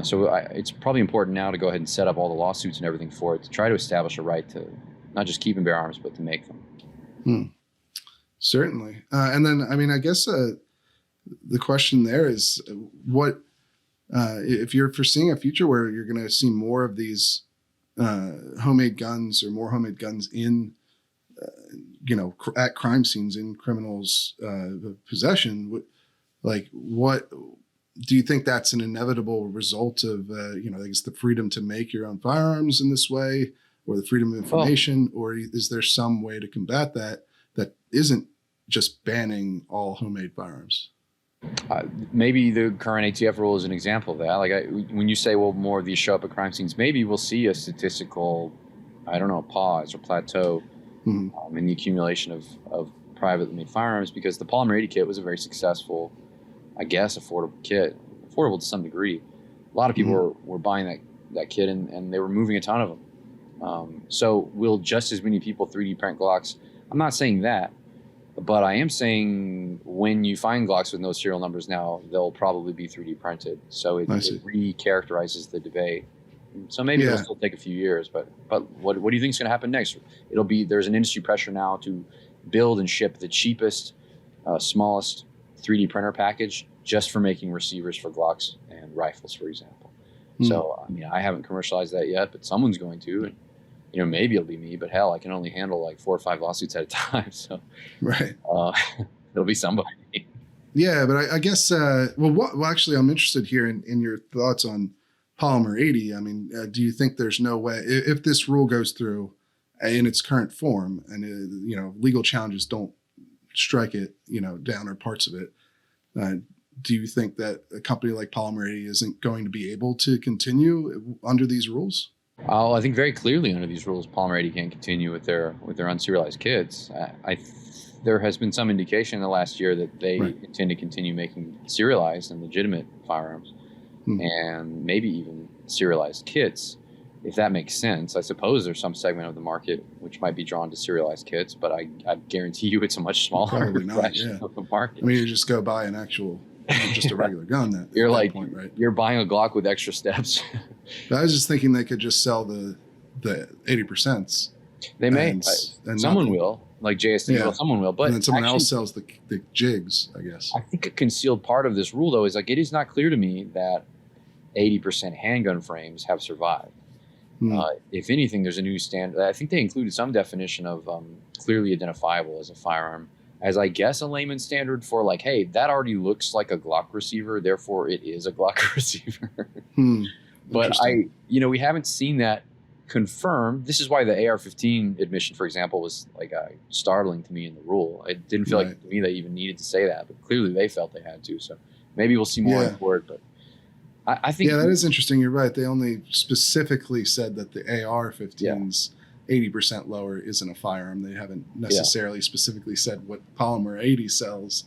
So it's probably important now to go ahead and set up all the lawsuits and everything for it to try to establish a right to not just keep and bear arms, but to make them. Certainly. And then, I mean, I guess the question there is what, if you're foreseeing a future where you're going to see more of these homemade guns or more homemade guns in, at crime scenes in criminals' possession, what do you think that's an inevitable result of, I guess the freedom to make your own firearms in this way, or the freedom of information, or is there some way to combat that isn't just banning all homemade firearms? Maybe the current ATF rule is an example of that. When you say, well, more of these show up at crime scenes, maybe we'll see a statistical, pause or plateau in the accumulation of privately made firearms, because the Polymer 80 kit was a very successful, I guess, affordable kit, affordable to some degree. A lot of people were buying that kit and they were moving a ton of them. So will just as many people 3D print Glocks? I'm not saying that, but I am saying when you find Glocks with no serial numbers now, they'll probably be 3D printed. So it re-characterizes the debate. So maybe it'll still take a few years, but what do you think is going to happen next? There's an industry pressure now to build and ship the cheapest, smallest 3D printer package just for making receivers for Glocks and rifles, for example. So, I mean, I haven't commercialized that yet, but someone's going to, and maybe it'll be me, but hell, I can only handle like 4 or 5 lawsuits at a time. So, it'll be somebody. Yeah, but I guess, actually, I'm interested here in your thoughts on Polymer 80. I mean, do you think there's no way, if this rule goes through in its current form and, legal challenges don't strike it, down or parts of it, do you think that a company like Polymer 80 isn't going to be able to continue under these rules? I think very clearly under these rules, Polymer 80 can't continue with their unserialized kits. There has been some indication in the last year that they intend to continue making serialized and legitimate firearms, and maybe even serialized kits, if that makes sense. I suppose there's some segment of the market which might be drawn to serialized kits, but I guarantee you it's a much smaller fraction of the market. I mean, you just go buy an actual, just a regular gun. You're like, point, right? You're buying a Glock with extra steps. I was just thinking they could just sell the 80%. They may. And someone will, like JST will, someone will. But and then someone else sells the jigs, I guess. I think a concealed part of this rule, though, is like it is not clear to me that 80% handgun frames have survived. If anything, there's a new standard. I think they included some definition of clearly identifiable as a firearm, as I guess a layman standard for like, hey, that already looks like a Glock receiver, therefore it is a Glock receiver. But we haven't seen that confirmed. This is why the AR-15 admission, for example, was like startling to me in the rule. It didn't feel like to me they even needed to say that, but clearly they felt they had to. So maybe we'll see more on board, but I think that is interesting. You're right. They only specifically said that the AR-15's 80% lower isn't a firearm. They haven't necessarily specifically said what Polymer 80 sells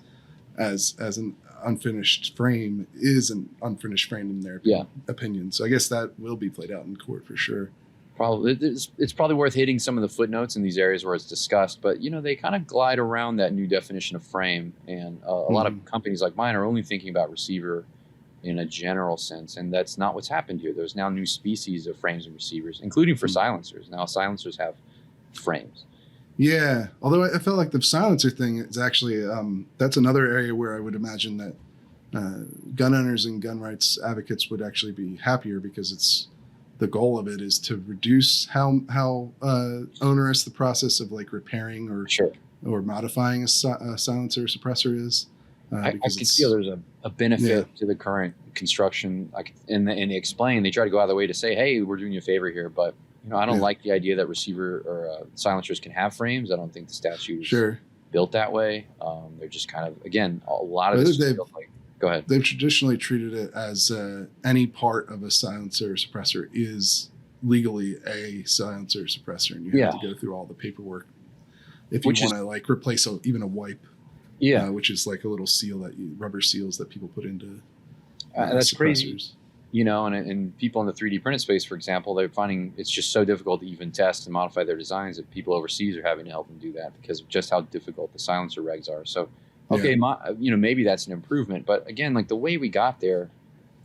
as an unfinished frame is an unfinished frame in their opinion. So I guess that will be played out in court for sure. Probably it's probably worth hitting some of the footnotes in these areas where it's discussed, but they kind of glide around that new definition of frame, and a lot of companies like mine are only thinking about receiver in a general sense, and that's not what's happened here. There's now new species of frames and receivers, including for silencers. Now silencers have frames. Yeah, although I felt like the silencer thing is actually that's another area where I would imagine that gun owners and gun rights advocates would actually be happier, because it's the goal of it is to reduce how onerous the process of like repairing or modifying a silencer or suppressor is. I can feel there's a benefit to the current construction. And they explain, they try to go out of the way to say, hey, we're doing you a favor here, but I don't like the idea that receiver or silencers can have frames. I don't think the statute is built that way. They're just kind of, again, a lot of this is built like, go ahead. They've traditionally treated it as any part of a silencer or suppressor is legally a silencer or suppressor, and you have to go through all the paperwork if you want to like replace even a wipe. Which is like a little seal rubber seals that people put into that's suppressors. Crazy. And people in the 3D printed space, for example, they're finding it's just so difficult to even test and modify their designs that people overseas are having to help them do that because of just how difficult the silencer regs are. So, maybe that's an improvement. But again, like the way we got there,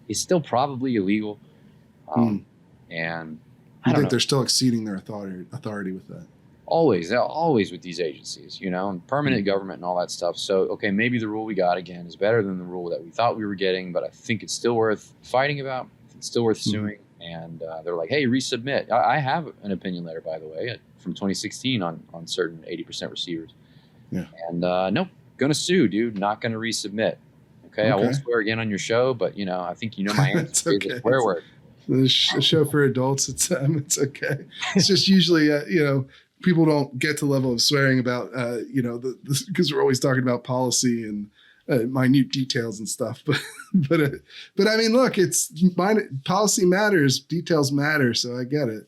is still probably illegal. And I You don't think know. they're still exceeding their authority with that? Always with these agencies, and permanent government and all that stuff. So, okay, maybe the rule we got again is better than the rule that we thought we were getting, but I think it's still worth fighting about. It's still worth suing. And they're like, hey, resubmit. I have an opinion letter, by the way, from 2016 on certain 80% receivers. Yeah. And nope, gonna sue, dude. Not gonna resubmit. Okay, I won't swear again on your show, but I think my answer. It's okay. Is a swear word. It's a show for adults. It's okay. It's just usually people don't get to the level of swearing about because we're always talking about policy and minute details and stuff. But I mean, look, policy matters, details matter. So I get it.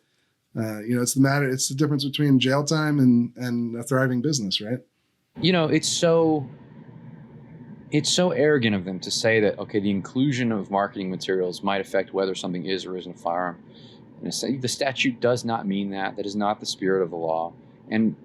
It's the difference between jail time and a thriving business, right? It's so arrogant of them to say that, okay, the inclusion of marketing materials might affect whether something is or isn't a firearm. And the statute does not mean that. That is not the spirit of the law. And